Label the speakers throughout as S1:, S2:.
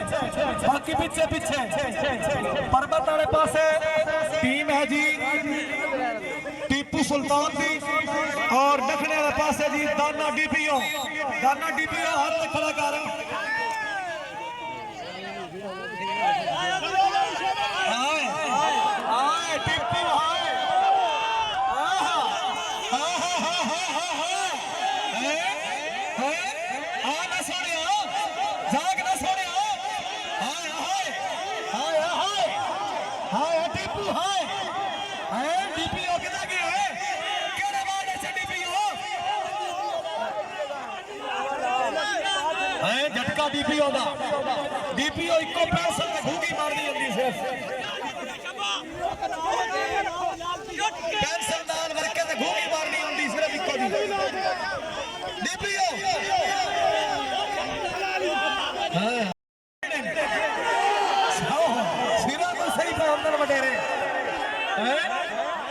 S1: बाकी पीछे पीछे परबत वाले पासे टीम है जी टीपू सुल्तान दी और दखने वाले पासे जी दाना डीपीओ हाथ खड़ा कर झटका डीपीओ दा डीपीओ इको पैसा ते घूगी मारदी जल्दी सिर्फ पेंसिल नाल वर्के ते घूगी मारनी हुंदी सिर्फ इको दी डीपीओ हां सिरा तो सही पे अंदर वडेरे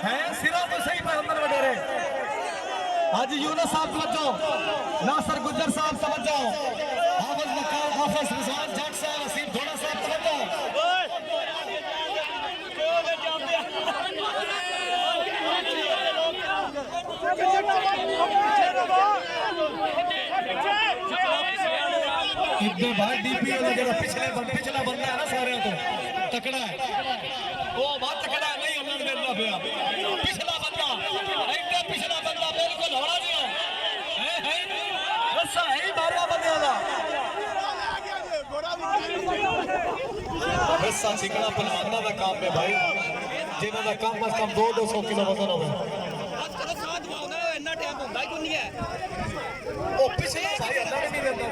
S1: हैं सिरा तो सही पे अंदर वडेरे हाजी यूनुस साहब समझो नासर गुजर साहब समझो हाफिज मकाम हाफिज रिजवान जट साहब असीम थोड़ा साहब समझो इधर भाई डीपीओ ने जरा पिछला बंदा है ना सारे तो तकड़ा है वो बहुत तकड़ा नहीं अल्लाह ने मिलना पिया पिछला बंदा इधर पिछला बंदा बिल्कुल होना नहीं है रस्सा है ही बारह बंदे वाला रस्सा चिकना पहलवाना का काम है भाई जिन्हों का कम अज कम 200 किलो वजन होवे इतना टाइम होता ही नहीं है ओ पिछला भाई अल्लाह ने नहीं देता